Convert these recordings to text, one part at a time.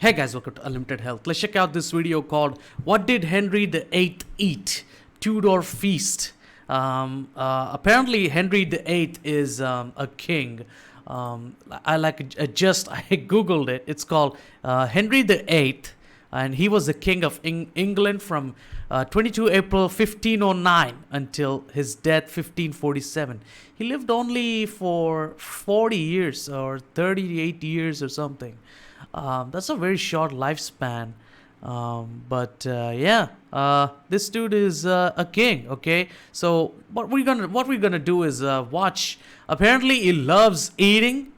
Hey guys, welcome to Unlimited Health. Let's check out this video called "What Did Henry VIII Eat? Tudor Feast." Apparently, Henry VIII is a king. I googled it. It's called Henry VIII, and he was the king of England from 22 April 1509 until his death 1547. He lived only for 40 years or 38 years or something. That's a very short lifespan. This dude is a king. Okay, so what we're gonna do is watch. Apparently, he loves eating.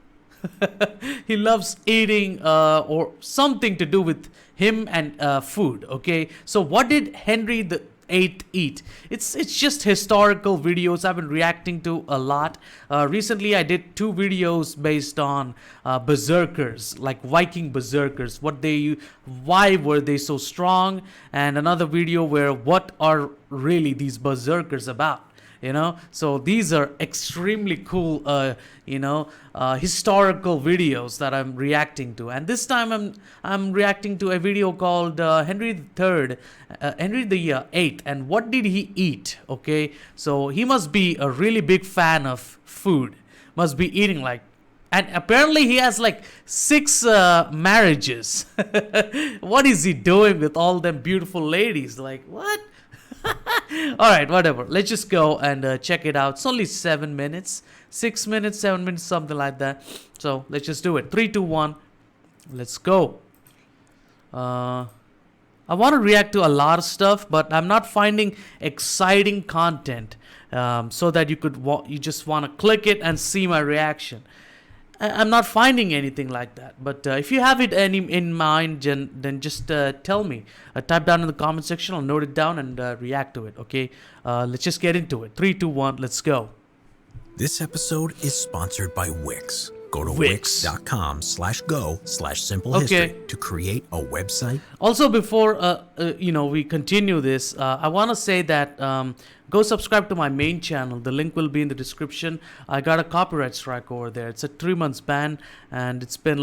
He loves eating or something to do with him and food. Okay, so what did Henry VIII eat? It's just historical videos I've been reacting to a lot. Recently I did 2 videos based on berserkers, like Viking berserkers, why were they so strong, and another video where what are really these berserkers about. So these are extremely cool historical videos that I'm reacting to, and this time I'm reacting to a video called Henry VIII, and what did he eat. Okay, so he must be a really big fan of food, must be eating and apparently he has 6 marriages. What is he doing with all them beautiful ladies? What? All right, whatever. Let's just go and check it out. It's only 7 minutes, 6 minutes, 7 minutes, something like that. So let's just do it. 3, 2, 1. Let's go. I want to react to a lot of stuff, but I'm not finding exciting content so that you just want to click it and see my reaction. I'm not finding anything like that. But if you have it in mind, then just tell me. Type down in the comment section. I'll note it down and react to it. Okay, let's just get into it. 3, 2, 1. Let's go. This episode is sponsored by Wix. Go to wix.com/go/simplehistory to create a website. Also, before we continue this, I want to say that go subscribe to my main channel. The link will be in the description. I got a copyright strike over there. It's a 3 months ban, and it's been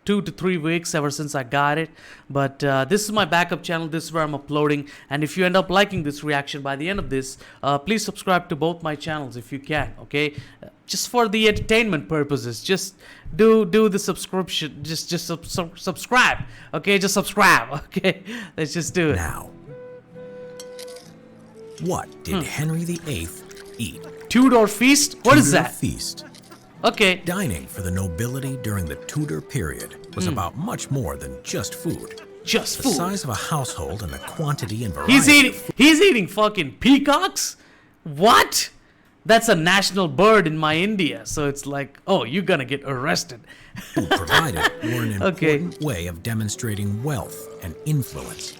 2 to 3 weeks ever since I got it. But this is my backup channel. This is where I'm uploading. And if you end up liking this reaction by the end of this, please subscribe to both my channels if you can. Okay, just for the entertainment purposes. Just do the subscription. Just subscribe. Okay, just subscribe. Okay, let's just do it now. What did Henry VIII eat? Tudor Feast? What is that? Feast. Okay. Dining for the nobility during the Tudor period was about much more than just food. Just the food. The size of a household and the quantity and variety. He's eating fucking peacocks? What? That's a national bird in my India. So it's oh, you're gonna get arrested. Food provided were an important way of demonstrating wealth and influence.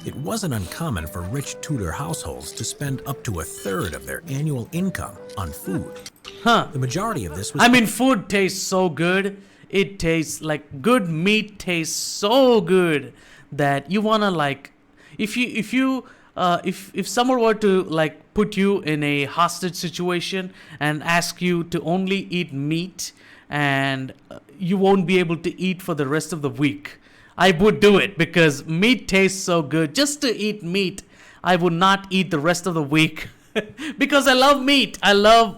It wasn't uncommon for rich Tudor households to spend up to 1/3 of their annual income on food. The majority of this was... food tastes so good. It tastes good meat tastes so good that you wanna if someone were to put you in a hostage situation and ask you to only eat meat and you won't be able to eat for the rest of the week, I would do it because meat tastes so good. Just to eat meat, I would not eat the rest of the week because I love meat. I love,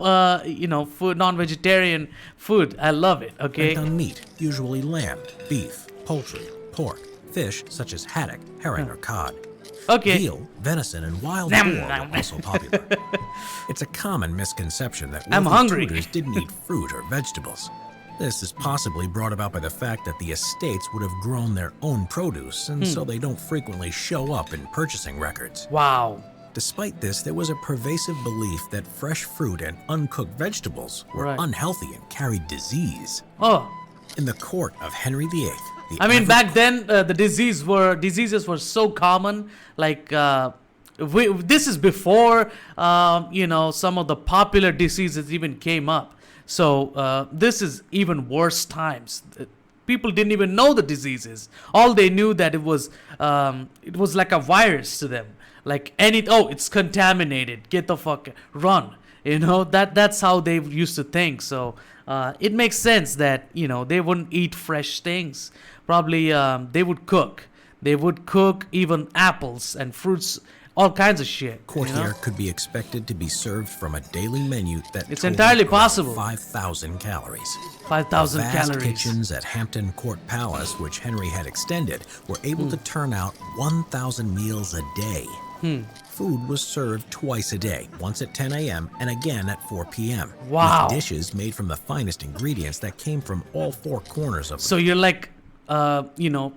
food, non-vegetarian food. I love it, okay? And on meat, usually lamb, beef, poultry, pork, fish such as haddock, herring, or cod. Okay. Veal, venison, and wild boar were also popular. It's a common misconception that Tudors didn't eat fruit or vegetables. This is possibly brought about by the fact that the estates would have grown their own produce, and so they don't frequently show up in purchasing records. Wow. Despite this, there was a pervasive belief that fresh fruit and uncooked vegetables were unhealthy and carried disease. Oh. In the court of Henry VIII, back then the diseases were so common. This is before some of the popular diseases even came up. So this is even worse times. People didn't even know the diseases. All they knew that it was like a virus to them. It's contaminated. Get the fuck run. That's how they used to think. So it makes sense that they wouldn't eat fresh things. Probably they would cook. They would cook even apples and fruits, all kinds of shit. Courtier could be expected to be served from a daily menu that it's entirely possible. 5,000 calories. 5,000 the vast calories. kitchens at Hampton Court Palace, which Henry had extended, were able to turn out 1,000 meals a day. Food was served twice a day, once at 10 a.m. and again at 4 p.m. Wow. With dishes made from the finest ingredients that came from all four corners of the So you're like,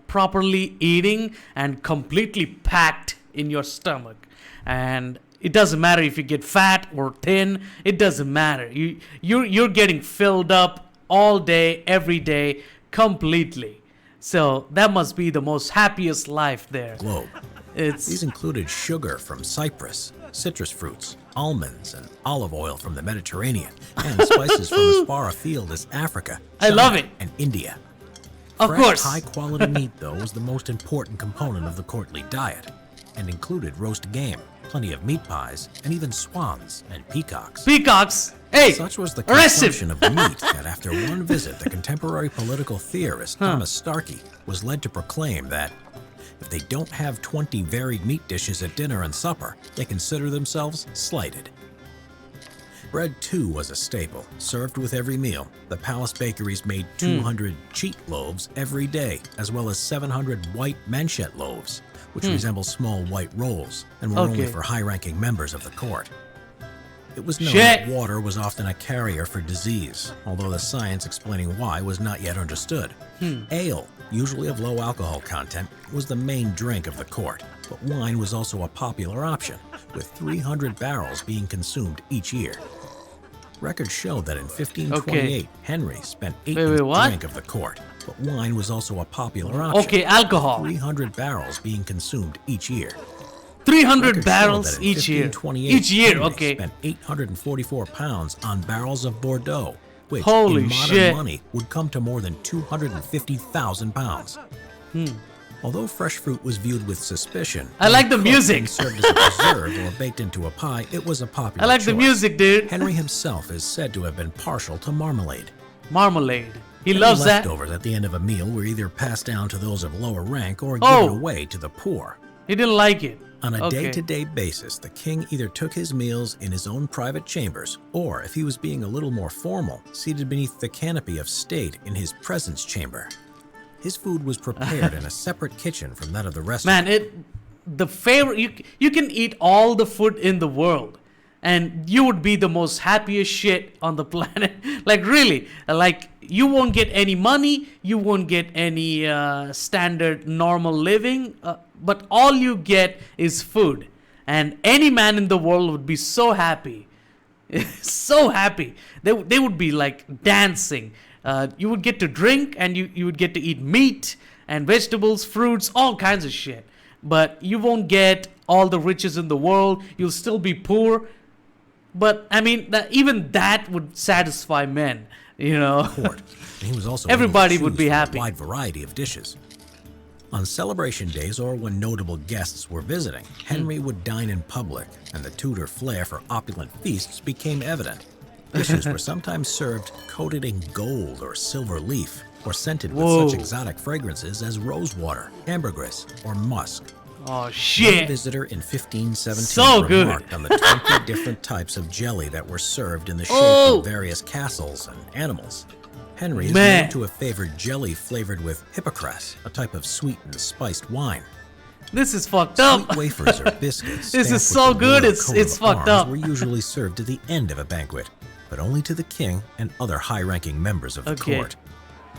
properly eating and completely packed in your stomach. And it doesn't matter if you get fat or thin. It doesn't matter. You're getting filled up all day, every day, completely. So that must be the most happiest life there. globe. These included sugar from Cyprus, citrus fruits, almonds, and olive oil from the Mediterranean, and spices from as far afield as Africa, I China, love it. and India. Of Fresh, course. high-quality meat, though, was the most important component of the courtly diet, and included roast game, plenty of meat pies, and even swans and peacocks. Peacocks. Hey, Such was the arrest him. consumption of the meat that after one visit, the contemporary political theorist Thomas Starkey was led to proclaim that if they don't have 20 varied meat dishes at dinner and supper, they consider themselves slighted. Bread, too, was a staple, served with every meal. The palace bakeries made 200 cheat loaves every day, as well as 700 white manchet loaves, which resemble small white rolls, and were only for high-ranking members of the court. It was known that water was often a carrier for disease, although the science explaining why was not yet understood. Ale, usually of low alcohol content, was the main drink of the court, but wine was also a popular option, with 300 barrels being consumed each year. Records show that in 1528, Henry spent 8 drink of the court, but wine was also a popular option. Okay, alcohol. 300 barrels being consumed each year. 300 barrels each year. 1528, Each year, Henry okay. spent 844 pounds on barrels of Bordeaux, which Holy in modern shit. money would come to more than 250,000 pounds. Although fresh fruit was viewed with suspicion, I like the when cooked music. and served as a preserve or baked into a pie, it was a popular I like the choice. music, dude. Henry himself is said to have been partial to marmalade. Marmalade. He Any loves that. leftovers at the end of a meal were either passed down to those of lower rank or Oh. given away to the poor. He didn't like it. On a Okay. day-to-day basis, the king either took his meals in his own private chambers, or if he was being a little more formal, seated beneath the canopy of state in his presence chamber. His food was prepared in a separate kitchen from that of the restaurant. Man, the favorite you can eat all the food in the world, and you would be the most happiest shit on the planet. Like really, like you won't get any money, you won't get any standard normal living, but all you get is food, and any man in the world would be so happy. So happy. They would be like dancing. You would get to drink, and you would get to eat meat and vegetables, fruits, all kinds of shit. But you won't get all the riches in the world. You'll still be poor. But I mean, even that would satisfy men, Court. And he was also Everybody able to would be choose from happy. a wide variety of dishes. On celebration days or when notable guests were visiting, Henry would dine in public, and the Tudor flair for opulent feasts became evident. Dishes were sometimes served coated in gold or silver leaf, or scented with Whoa. such exotic fragrances as rosewater, ambergris, or musk. Oh One shit. visitor in 1517 So good. remarked on the 20 different types of jelly that were served in the shape Oh. of various castles and animals. Henry is Man. known to have favored jelly flavored with hippocras, a type of sweetened spiced wine. This is fucked up. Sweet wafers or biscuits This is stamped so with the good, royal it's coat of fucked arms up. were usually served at the end of a banquet, but only to the king and other high-ranking members of the Okay. court.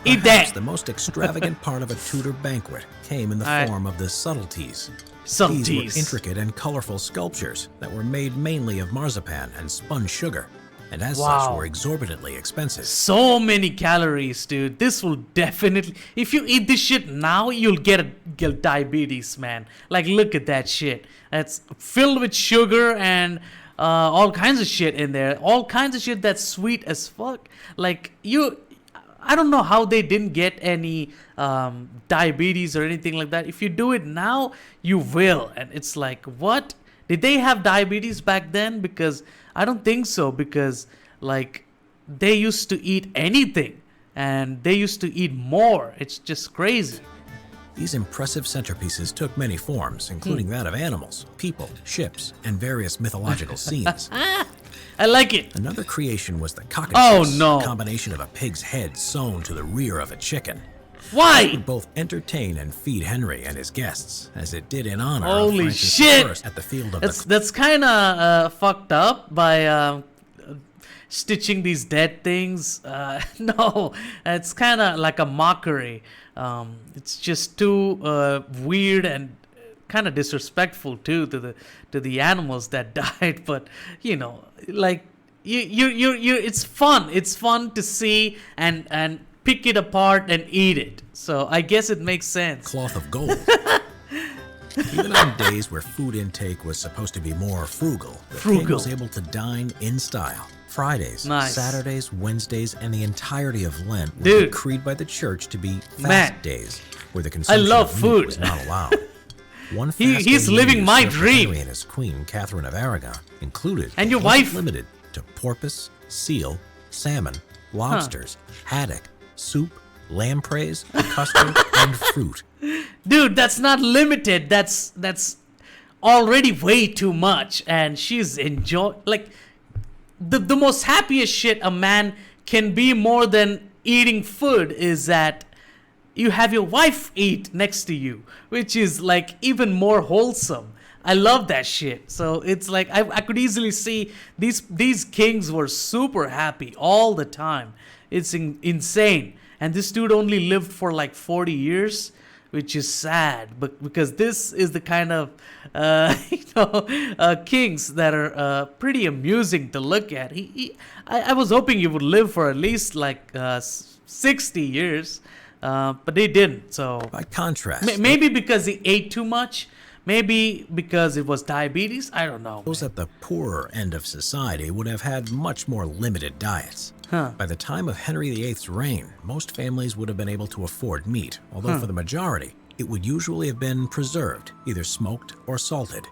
Eat Perhaps that. the most extravagant part of a Tudor banquet came in the Alright. form of the subtleties. These Subtleties. were intricate and colorful sculptures that were made mainly of marzipan and spun sugar, and as such Wow. were exorbitantly expensive. So many calories, dude. This will definitely. If you eat this shit now, you'll get diabetes, man. Like, look at that shit. That's filled with sugar and all kinds of shit in there. All kinds of shit that's sweet as fuck. Like I don't know how they didn't get any diabetes or anything like that. If you do it now, you will. And it's like, what? Did they have diabetes back then? Because I don't think so, because like they used to eat anything and they used to eat more. It's just crazy. These impressive centerpieces took many forms, including that of animals, people, ships, and various mythological scenes. I like it. Another creation was the cockatrice, Oh, no. a combination of a pig's head sewn to the rear of a chicken. It Why? would both entertain and feed Henry and his guests, as it did in honor Holy of Francis shit. I at the field of That's kind of fucked up by stitching these dead things. No, it's kind of like a mockery. It's just too weird and kind of disrespectful too to the animals that died. But you know, like you it's fun. It's fun to see and pick it apart and eat it. So I guess it makes sense. cloth of gold. Even on days where food intake was supposed to be more frugal, the king was able to dine in style. Fridays, Nice. Saturdays, Wednesdays, and the entirety of Lent were Dude. decreed by the church to be fast Man. days, where the consumption love of meat food. was not allowed. One fast He's day living menu my served for dream. Henry and his queen, Catherine of Aragon, included And your but wasn't wife. limited to porpoise, seal, salmon, lobsters, haddock, soup, lampreys, custard, and fruit. Dude, that's not limited. That's already way too much. And she's like the most happiest shit a man can be more than eating food is that you have your wife eat next to you, which is like even more wholesome. I love that shit. So it's like I could easily see these kings were super happy all the time. It's insane. And this dude only lived for like 40 years, which is sad. But because this is the kind of kings that are pretty amusing to look at. I was hoping he would live for at least like 60 years, but they didn't. So By contrast, maybe because he ate too much. Maybe because it was diabetes. I don't know. those at the poorer end of society would have had much more limited diets. By the time of Henry VIII's reign, most families would have been able to afford meat, although for the majority, it would usually have been preserved, either smoked or salted.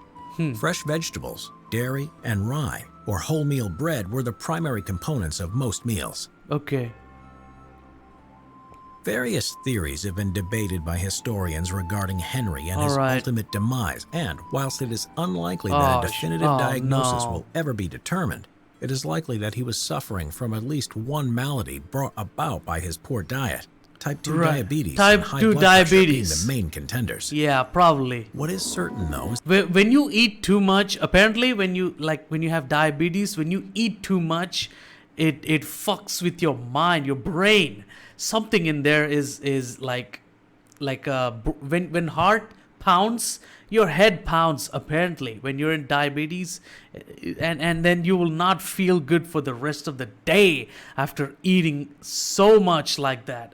Fresh vegetables, dairy, and rye, or wholemeal bread were the primary components of most meals. Okay. Various theories have been debated by historians regarding Henry and his Alright. ultimate demise, and whilst it is unlikely that a definitive diagnosis no. will ever be determined, it is likely that he was suffering from at least one malady brought about by his poor diet. Type 2 Right. diabetes Type and high 2 blood pressure being diabetes. the main contenders. Yeah, probably. What is certain, though, is When you eat too much, apparently when you have diabetes, when you eat too much, it fucks with your mind, your brain. Something in there is like when heart pounds, your head pounds apparently when you're in diabetes, and then you will not feel good for the rest of the day after eating so much like that,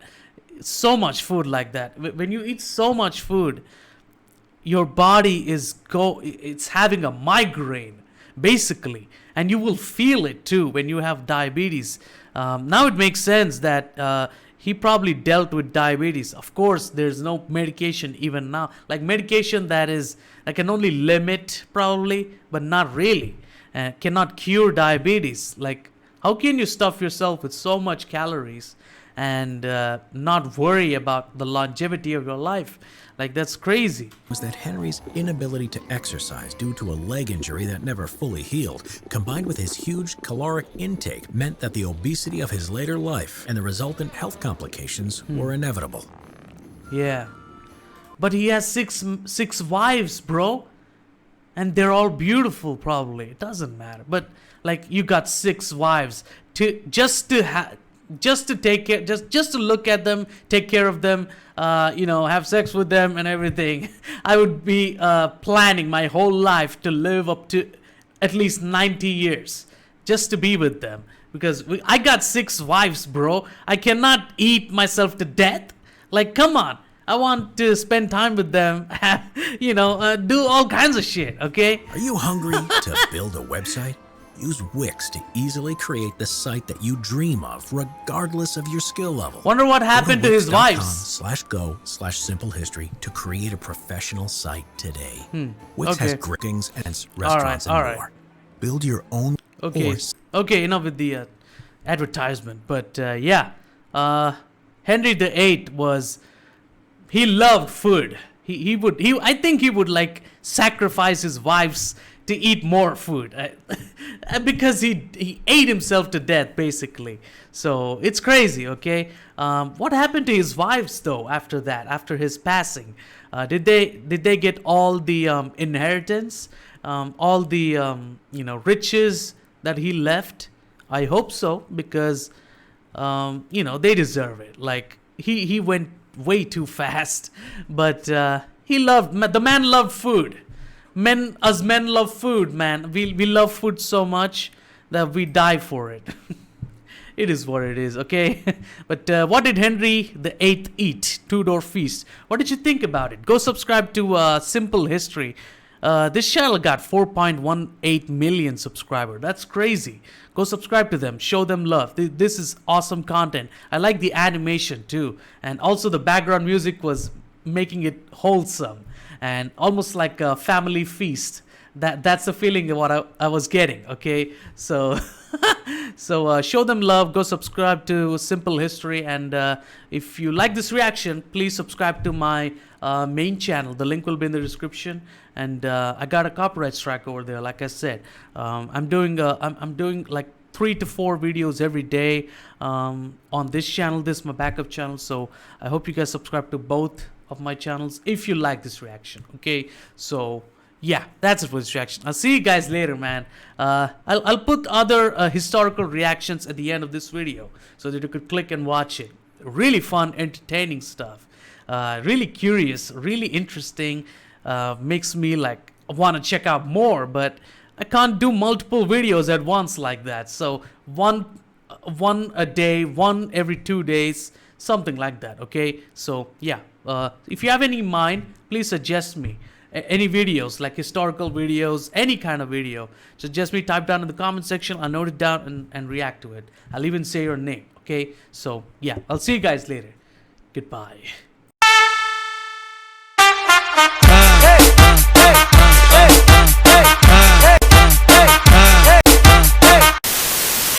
so much food like that. When you eat so much food, your body it's having a migraine basically, and you will feel it too when you have diabetes. Now it makes sense that he probably dealt with diabetes. Of course, there's no medication even now. Like medication that can only limit probably, but not really. Cannot cure diabetes. Like how can you stuff yourself with so much calories and not worry about the longevity of your life? Like that's crazy. was that Henry's inability to exercise due to a leg injury that never fully healed, combined with his huge caloric intake, meant that the obesity of his later life and the resultant health complications were inevitable. Yeah. But he has six wives, bro. And they're all beautiful probably. It doesn't matter. But like you got 6 wives just to take care, just to look at them, take care of them, have sex with them and everything. I would be planning my whole life to live up to at least 90 years just to be with them. Because I got 6 wives, bro. I cannot eat myself to death. Like, come on. I want to spend time with them, do all kinds of shit, okay? Are you hungry to build a website? Use Wix to easily create the site that you dream of, regardless of your skill level. Wonder what happened to his wives. Wix.com/go/simple-history to create a professional site today. Wix has great things and restaurants and more. Build your own course. Okay, enough with the advertisement. But yeah, Henry VIII he loved food. I think he would like sacrifice his wives to eat more food because he ate himself to death basically. So it's crazy. Okay, what happened to his wives though after that, after his passing? Did they get all the inheritance, all the riches that he left? I hope so, because they deserve it. Like he went way too fast, but the man loved food. Men love food, man. We love food so much that we die for it. It is what it is, okay? But what did Henry VIII eat? Tudor feast. What did you think about it? Go subscribe to Simple History. This channel got 4.18 million subscribers. That's crazy. Go subscribe to them. Show them love. This is awesome content. I like the animation too. And also the background music was making it wholesome and almost like a family feast. That's the feeling of what I was getting, okay? So show them love. Go subscribe to Simple History. And if you like this reaction, please subscribe to my main channel. The link will be in the description. And I got a copyright strike over there, like I said. I'm doing like 3 to 4 videos every day on this channel. This is my backup channel. So I hope you guys subscribe to both of my channels if you like this reaction, okay? So yeah, that's it for this reaction. I'll see you guys later, man. I'll put other historical reactions at the end of this video so that you could click and watch it. Really fun, entertaining stuff. Really curious, really interesting. Makes me like want to check out more, but I can't do multiple videos at once like that. So one a day, one every 2 days, something like that, okay? So yeah, if you have any in mind, please suggest me any videos, like historical videos, any kind of video. Suggest me, type down in the comment section. I'll note it down and react to it. I'll even say your name, okay? So yeah, I'll see you guys later. Goodbye.